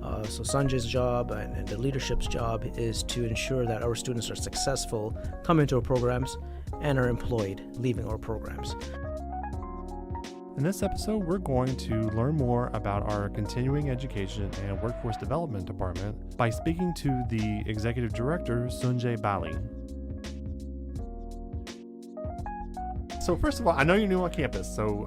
So Sanjay's job and the leadership's job is to ensure that our students are successful coming to our programs and are employed leaving our programs. In this episode, we're going to learn more about our continuing education and workforce development department by speaking to the executive director, Sunjay Bali. So first of all, I know you're new on campus, so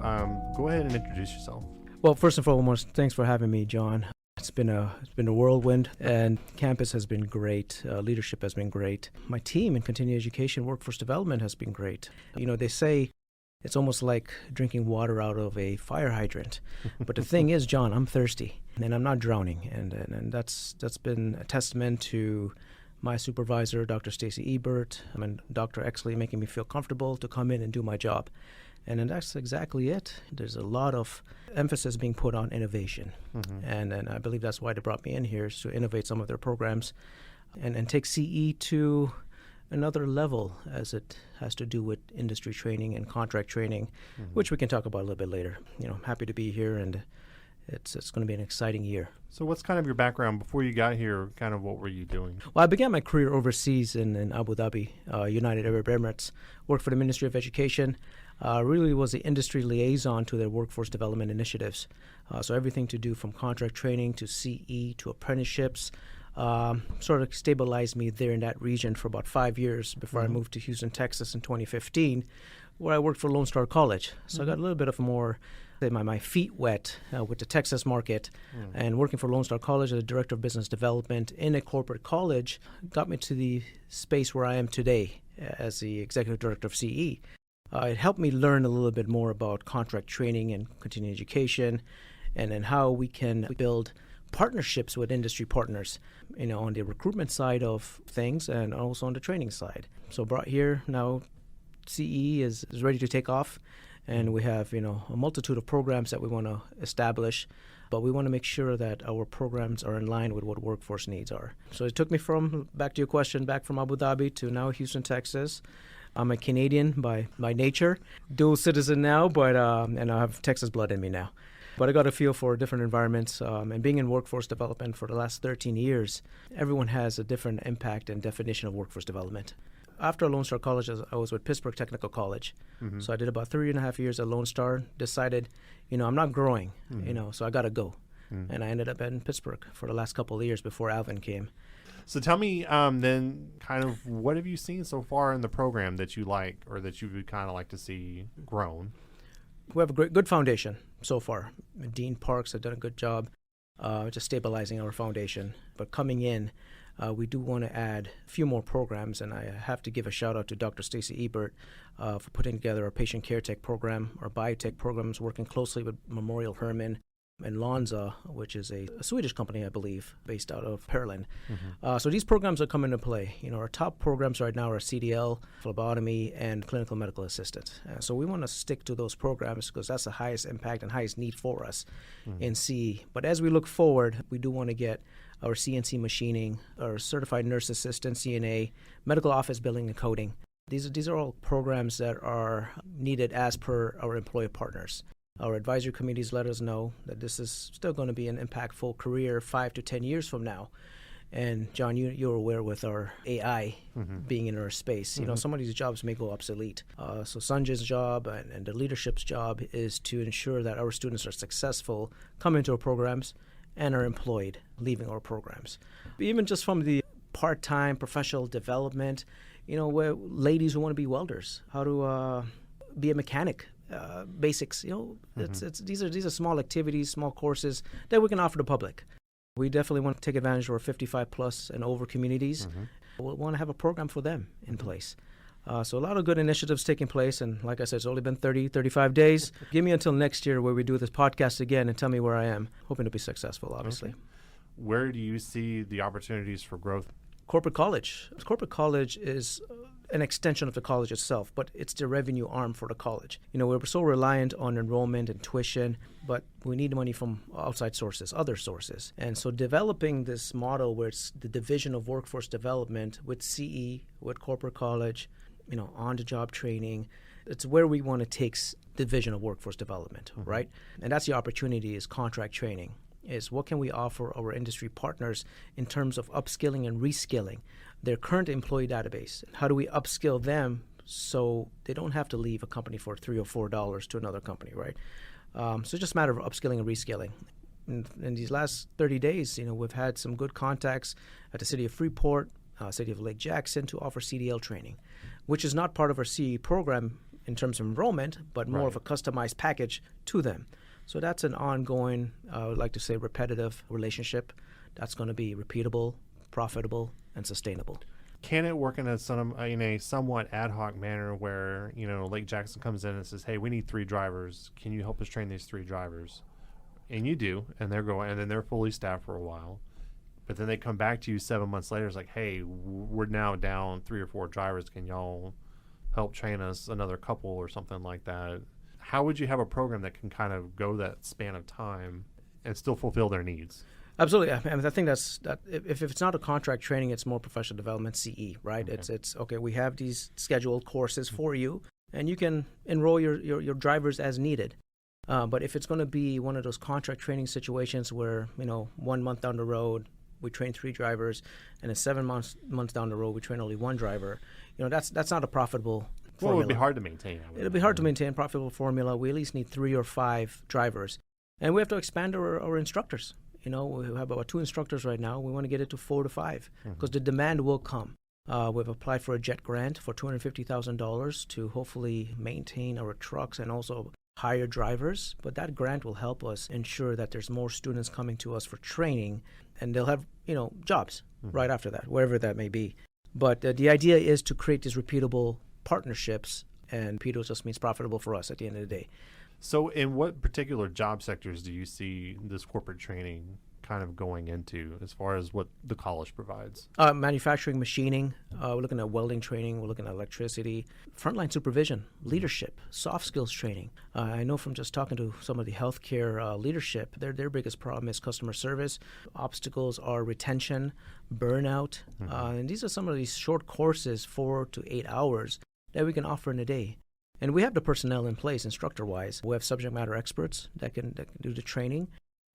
go ahead and introduce yourself. Well, first and foremost, thanks for having me, John. It's been a whirlwind, and campus has been great. Leadership has been great. My team in continuing education, workforce development has been great. You know, they say it's almost like drinking water out of a fire hydrant. But the thing is, John, I'm thirsty, and I'm not drowning, and that's been a testament to my supervisor, Dr. Stacy Ebert, and Dr. Exley, making me feel comfortable to come in and do my job. And that's exactly it. There's a lot of emphasis being put on innovation. And I believe that's why they brought me in here, is to innovate some of their programs and take CE to another level as it has to do with industry training and contract training, which we can talk about a little bit later. You know, I'm happy to be here, and it's going to be an exciting year. So what's kind of your background before you got here? Kind of what were you doing? Well, I began my career overseas in Abu Dhabi, United Arab Emirates. Worked for the Ministry of Education. Really was the industry liaison to their workforce development initiatives. So everything to do from contract training to CE to apprenticeships. Sort of stabilized me there in that region for about 5 years before I moved to Houston, Texas in 2015, where I worked for Lone Star College. So I got a little bit of more, my feet wet with the Texas market, and working for Lone Star College as a director of business development in a corporate college got me to the space where I am today as the executive director of CE. It helped me learn a little bit more about contract training and continuing education, and then how we can build partnerships with industry partners, you know, on the recruitment side of things and also on the training side. So brought here now, CE is ready to take off, and we have, you know, a multitude of programs that we want to establish, but we want to make sure that our programs are in line with what workforce needs are. So it took me from, back to your question, back from Abu Dhabi to now Houston, Texas. I'm a Canadian by nature, dual citizen now, but and I have Texas blood in me now. But I got a feel for different environments, and being in workforce development for the last 13 years, everyone has a different impact and definition of workforce development. After Lone Star College, I was with Pittsburgh Technical College. So I did about 3.5 years at Lone Star, decided, you know, I'm not growing, you know, so I got to go. And I ended up in Pittsburgh for the last couple of years before Alvin came. So tell me then kind of what have you seen so far in the program that you like, or that you would kind of like to see grown? We have a good foundation so far. Dean Parks has done a good job just stabilizing our foundation. But coming in, we do want to add a few more programs, and I have to give a shout out to Dr. Stacy Ebert for putting together our patient care tech program, our biotech programs, working closely with Memorial Hermann and Lonza, which is a Swedish company, I believe, based out of Pearland. So these programs are coming into play. You know, our top programs right now are CDL, phlebotomy, and clinical medical assistant. So we want to stick to those programs because that's the highest impact and highest need for us in CE. But as we look forward, we do want to get our CNC machining, our certified nurse assistant, CNA, medical office billing and coding. These are all programs that are needed as per our employer partners. Our advisory committees let us know that this is still going to be an impactful career 5 to 10 years from now. And John, you're aware with our AI being in our space, you know, some of these jobs may go obsolete. So Sanjay's job and the leadership's job is to ensure that our students are successful coming to our programs and are employed leaving our programs. Even just from the part-time professional development, you know, where ladies who want to be welders, how to be a mechanic, basics, you know, these are small activities, small courses that we can offer the public. We definitely want to take advantage of our 55 plus and over communities. We want to have a program for them in place. So a lot of good initiatives taking place. And like I said, it's only been 35 days. Give me until next year where we do this podcast again and tell me where I am. Hoping to be successful, obviously. Okay. Where do you see the opportunities for growth? Corporate college. Corporate college is an extension of the college itself, but it's the revenue arm for the college. You know, we're so reliant on enrollment and tuition, but we need money from outside sources, other sources. And so developing this model where it's the division of workforce development with CE, with corporate college, you know, on-the-job training, it's where we want to take division of workforce development, right? And that's the opportunity is contract training. is what can we offer our industry partners in terms of upskilling and reskilling their current employee database? How do we upskill them so they don't have to leave a company for $3 or $4 to another company, right? So it's just a matter of upskilling and reskilling. In these last 30 days, we've had some good contacts at the city of Freeport, city of Lake Jackson to offer CDL training, which is not part of our CE program in terms of enrollment, but more of a customized package to them. So that's an ongoing, I would like to say, repetitive relationship that's going to be repeatable, profitable, and sustainable. Can it work in a somewhat ad hoc manner where, Lake Jackson comes in and says, hey, we need 3 drivers. Can you help us train these 3 drivers? And you do, and they're going, and then they're fully staffed for a while. But then they come back to you 7 months later. It's like, hey, we're now down 3 or 4 drivers. Can y'all help train us another couple or something like that? How would you have a program that can kind of go that span of time and still fulfill their needs? Absolutely. I think that if it's not a contract training, it's more professional development, CE, right? Okay. It's okay. We have these scheduled courses for you, and you can enroll your drivers as needed. But if it's going to be one of those contract training situations where 1 month down the road we train 3 drivers, and then 7 months down the road we train only 1 driver, that's not a profitable formula. Well, it would be hard to maintain. It'll be hard to maintain a profitable formula. We at least need 3 or 5 drivers, and we have to expand our instructors. We have about 2 instructors right now. We want to get it to 4 to 5 because the demand will come. We've applied for a JET grant for $250,000 to hopefully maintain our trucks and also hire drivers. But that grant will help us ensure that there's more students coming to us for training, and they'll have jobs right after that, wherever that may be. But the idea is to create these repeatable partnerships, and repeatable just means profitable for us at the end of the day. So in what particular job sectors do you see this corporate training kind of going into as far as what the college provides? Manufacturing, machining. We're looking at welding training. We're looking at electricity, frontline supervision, leadership, soft skills training. I know from just talking to some of the healthcare leadership, their biggest problem is customer service. Obstacles are retention, burnout. And these are some of these short courses, 4 to 8 hours, that we can offer in a day. And we have the personnel in place, instructor-wise. We have subject matter experts that can do the training.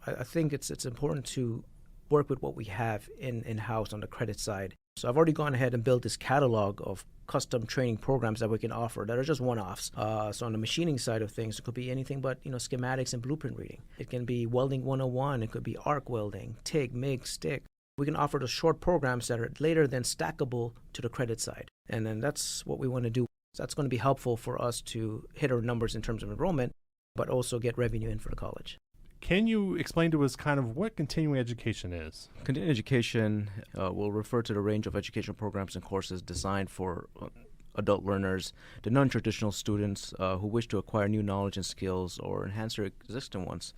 I think it's important to work with what we have in-house on the credit side. So I've already gone ahead and built this catalog of custom training programs that we can offer that are just one-offs. So on the machining side of things, it could be anything but schematics and blueprint reading. It can be welding 101. It could be arc welding, TIG, MIG, stick. We can offer those short programs that are later then stackable to the credit side. And then that's what we want to do. That's going to be helpful for us to hit our numbers in terms of enrollment, but also get revenue in for the college. Can you explain to us kind of what continuing education is? Continuing education will refer to the range of educational programs and courses designed for adult learners, the non-traditional students who wish to acquire new knowledge and skills or enhance their existing ones.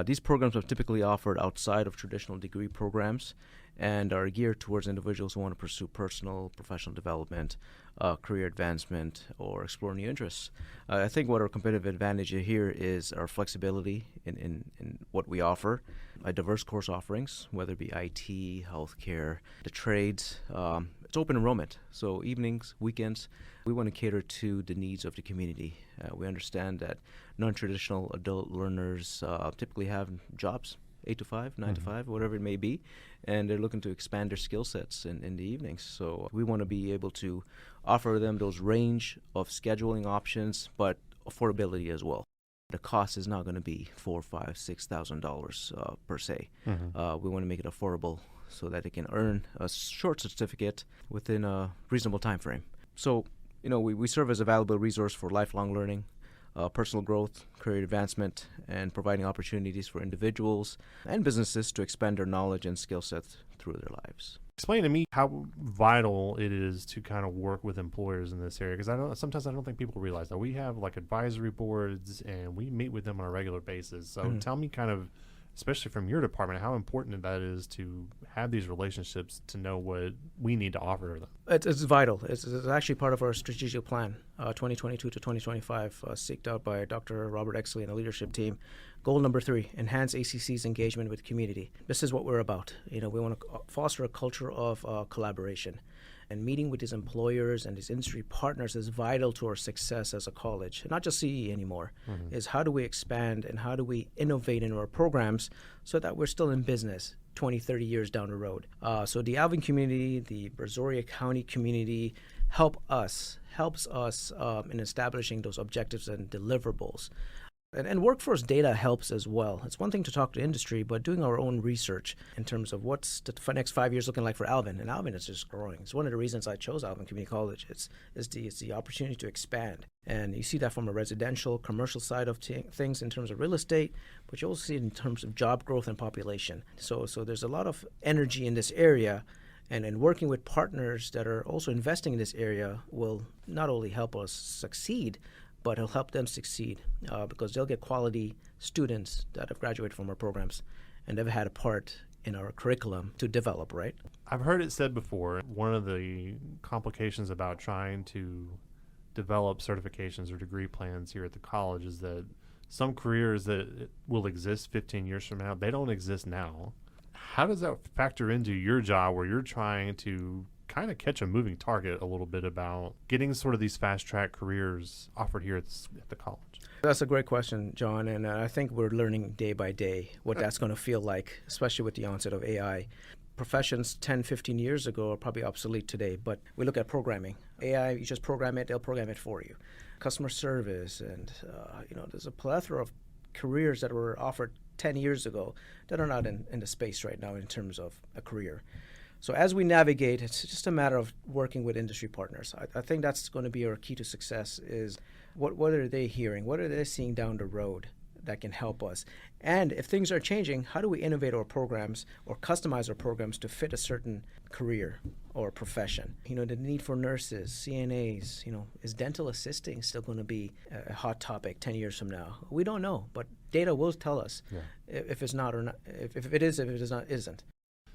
These programs are typically offered outside of traditional degree programs and are geared towards individuals who want to pursue personal, professional development, career advancement, or explore new interests. I think what our competitive advantage here is our flexibility in what we offer, diverse course offerings, whether it be IT, healthcare, the trades. It's open enrollment, so evenings, weekends, we want to cater to the needs of the community. We understand that non-traditional adult learners typically have jobs, 8 to 5, 9 to 5, whatever it may be, and they're looking to expand their skill sets in the evenings. So we want to be able to offer them those range of scheduling options, but affordability as well. The cost is not going to be $4,000, $5,000, $6,000 per se. We want to make it affordable so that they can earn a short certificate within a reasonable time frame. So, we serve as a valuable resource for lifelong learning, personal growth, career advancement, and providing opportunities for individuals and businesses to expand their knowledge and skill sets through their lives. Explain to me how vital it is to kind of work with employers in this area, because sometimes I don't think people realize that we have like advisory boards and we meet with them on a regular basis. So tell me kind of, especially from your department, how important that is to have these relationships to know what we need to offer them. It's vital. It's actually part of our strategic plan, 2022 to 2025, seeked out by Dr. Robert Exley and the leadership team. Goal number 3, enhance ACC's engagement with community. This is what we're about. We want to foster a culture of collaboration. And meeting with these employers and these industry partners is vital to our success as a college, not just CE anymore, is how do we expand and how do we innovate in our programs so that we're still in business 20, 30 years down the road. So the Alvin community, the Brazoria County community helps us in establishing those objectives and deliverables. And workforce data helps as well. It's one thing to talk to industry, but doing our own research in terms of what's the next 5 years looking like for Alvin. And Alvin is just growing. It's one of the reasons I chose Alvin Community College. It's the opportunity to expand. And you see that from a residential, commercial side of things in terms of real estate, but you also see it in terms of job growth and population. So there's a lot of energy in this area. And working with partners that are also investing in this area will not only help us succeed, but it'll help them succeed because they'll get quality students that have graduated from our programs and they've had a part in our curriculum to develop, right? I've heard it said before, one of the complications about trying to develop certifications or degree plans here at the college is that some careers that will exist 15 years from now, they don't exist now. How does that factor into your job where you're trying to kind of catch a moving target a little bit about getting sort of these fast track careers offered here at the college? That's a great question, John, and I think we're learning day by day what that's going to feel like, especially with the onset of AI. Professions 10, 15 years ago are probably obsolete today, but we look at programming. AI, you just program it, they'll program it for you. Customer service, and there's a plethora of careers that were offered 10 years ago that are not in the space right now in terms of a career. So as we navigate, it's just a matter of working with industry partners. I think that's going to be our key to success is what are they hearing? What are they seeing down the road that can help us? And if things are changing, how do we innovate our programs or customize our programs to fit a certain career or profession? The need for nurses, CNAs, is dental assisting still going to be a hot topic 10 years from now? We don't know, but data will tell us if it's not or not, if it is, if it is not, isn't.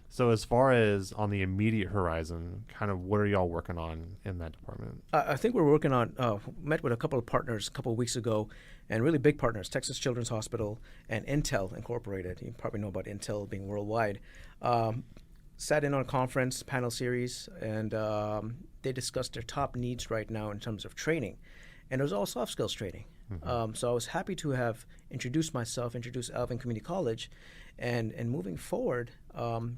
So as far as on the immediate horizon, kind of what are y'all working on in that department? I think we're working on, met with a couple of partners a couple of weeks ago, and really big partners, Texas Children's Hospital and Intel Incorporated. You probably know about Intel being worldwide. Sat in on a conference, panel series, and they discussed their top needs right now in terms of training. And it was all soft skills training. So I was happy to have introduced Alvin Community College, and moving forward,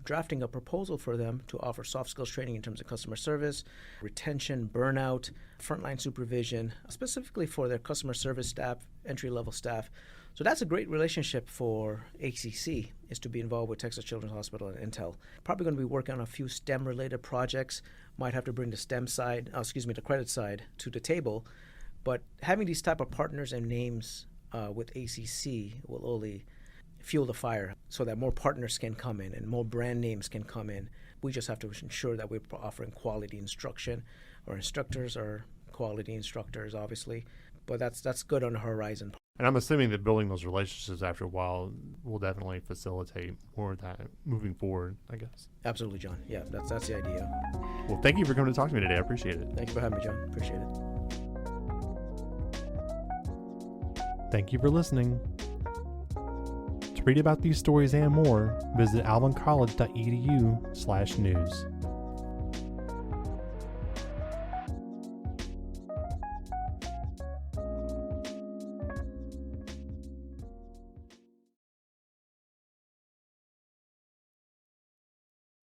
drafting a proposal for them to offer soft skills training in terms of customer service, retention, burnout, frontline supervision, specifically for their customer service staff, entry-level staff. So that's a great relationship for ACC, is to be involved with Texas Children's Hospital and Intel. Probably going to be working on a few STEM-related projects. Might have to bring the credit side to the table. But having these type of partners and names with ACC will only fuel the fire so that more partners can come in and more brand names can come in. We just have to ensure that we're offering quality instruction. Our instructors are quality instructors, obviously, but that's good on the horizon. And I'm assuming that building those relationships after a while will definitely facilitate more of that moving forward, I guess. Absolutely, John. Yeah, that's the idea. Well, thank you for coming to talk to me today. I appreciate it. Thank you for having me, John. Appreciate it. Thank you for listening. To read about these stories and more, visit alvincollege.edu/news.